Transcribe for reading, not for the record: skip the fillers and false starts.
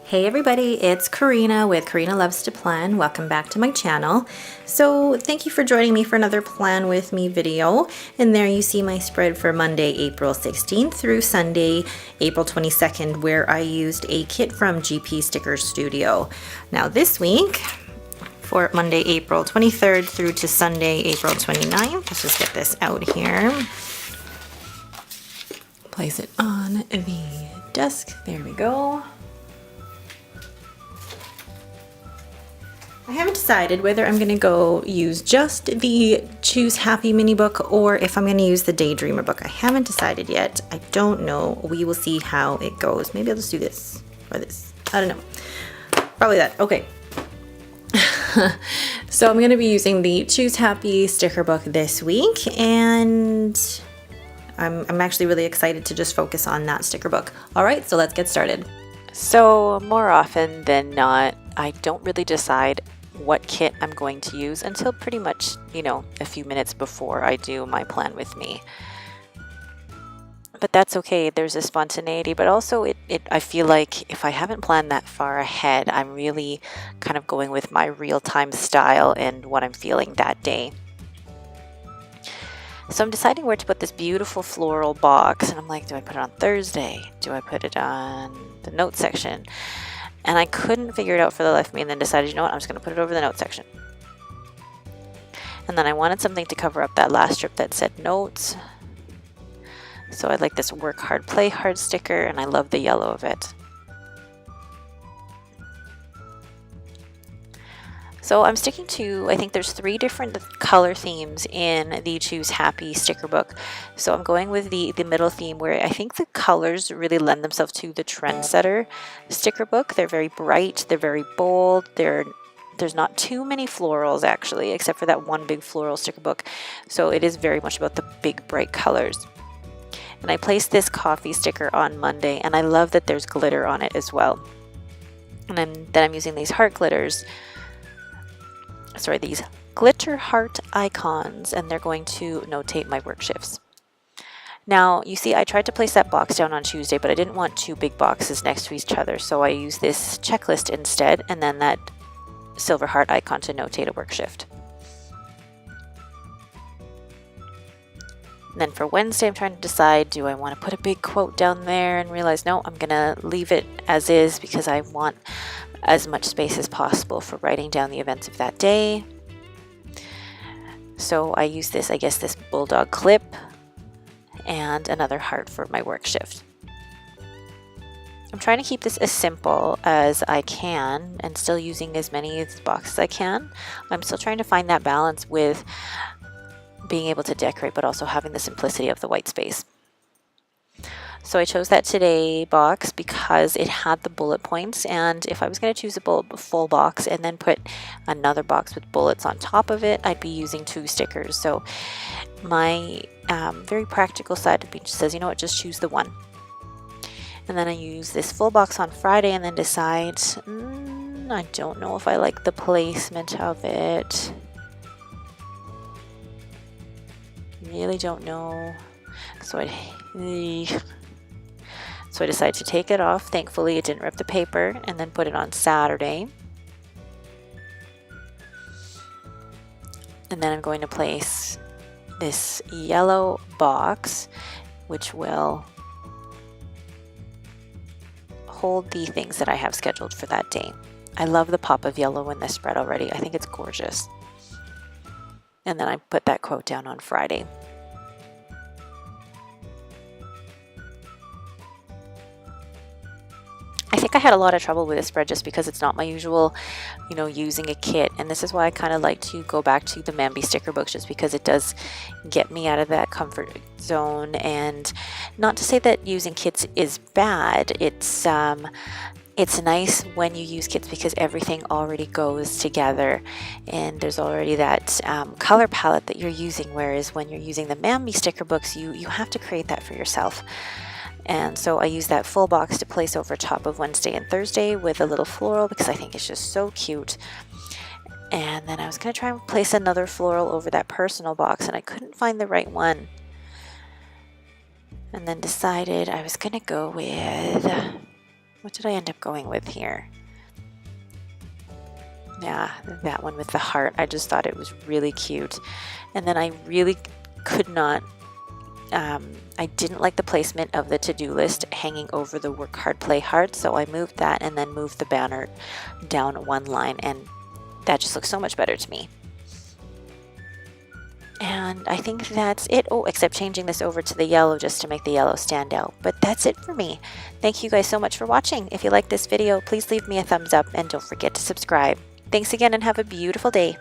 Hey everybody, it's Karina with Karina Loves to Plan. Welcome back to my channel. So thank you for joining me for another Plan With Me video. And there you see my spread for Monday, April 16th through Sunday, April 22nd, where I used a kit from GP Sticker Studio. Now this week, for Monday, April 23rd through to Sunday, April 29th, let's just get this out here. Place it on the desk. There we go. I haven't decided whether I'm going to go use just the Choose Happy mini book or if I'm going to use the Daydreamer book. I haven't decided yet. I don't know. We will see how it goes. Maybe I'll just do this or this. I don't know. Probably that. Okay. So I'm going to be using the Choose Happy sticker book this week, and I'm actually really excited to just focus on that sticker book. All right, so let's get started. So more often than not, I don't really decide what kit I'm going to use until pretty much, a few minutes before I do my Plan With Me. But that's okay. There's a spontaneity, but also I feel like if I haven't planned that far ahead, I'm really kind of going with my real-time style and what I'm feeling that day. So I'm deciding where to put this beautiful floral box, and I'm like, do I put it on Thursday? Do I put it on the note section? And I couldn't figure it out for the life of me, and then decided, you know what, I'm just going to put it over the note section. And then I wanted something to cover up that last strip that said notes. So I like this Work Hard, Play Hard sticker, and I love the yellow of it. So I'm sticking to, I think there's 3 different color themes in the Choose Happy sticker book. So I'm going with the middle theme, where I think the colors really lend themselves to the Trendsetter sticker book. They're very bright, they're very bold, there's not too many florals actually, except for that one big floral sticker book. So it is very much about the big bright colors. And I placed this coffee sticker on Monday, and I love that there's glitter on it as well. And then I'm using these heart glitters. These glitter heart icons, and they're going to notate my work shifts. Now, you see, I tried to place that box down on Tuesday, but I didn't want 2 big boxes next to each other, so I used this checklist instead, and then that silver heart icon to notate a work shift. And then for Wednesday, I'm trying to decide, do I want to put a big quote down there, and realize, no, I'm going to leave it as is because I want as much space as possible for writing down the events of that day. So I use this, this bulldog clip and another heart for my work shift. I'm trying to keep this as simple as I can and still using as many of the boxes as I can. I'm still trying to find that balance with being able to decorate, but also having the simplicity of the white space. So I chose that Today box because it had the bullet points, and if I was going to choose a full box and then put another box with bullets on top of it, I'd be using 2 stickers. So my very practical side of me says, you know what, just choose the one. And then I use this full box on Friday and then decide, I don't know if I like the placement of it. Really don't know. So I decided to take it off. Thankfully, it didn't rip the paper, and then put it on Saturday. And then I'm going to place this yellow box, which will hold the things that I have scheduled for that day. I love the pop of yellow in this spread already. I think it's gorgeous. And then I put that quote down on Friday. I think I had a lot of trouble with this spread just because it's not my usual, using a kit. And this is why I kind of like to go back to the Mambi sticker books, just because it does get me out of that comfort zone. And not to say that using kits is bad. It's nice when you use kits because everything already goes together and there's already that color palette that you're using. Whereas when you're using the Mambi sticker books, you have to create that for yourself. And so I use that full box to place over top of Wednesday and Thursday with a little floral because I think it's just so cute. And then I was going to try and place another floral over that personal box, and I couldn't find the right one. And then decided I was going to go with What did I end up going with here? Yeah, that one with the heart. I just thought it was really cute. And then I really could not, I didn't like the placement of the to-do list hanging over the work hard, play hard. So I moved that and then moved the banner down one line, and that just looks so much better to me. And I think that's it. Oh, except changing this over to the yellow just to make the yellow stand out. But that's it for me. Thank you guys so much for watching. If you like this video, please leave me a thumbs up and don't forget to subscribe. Thanks again and have a beautiful day.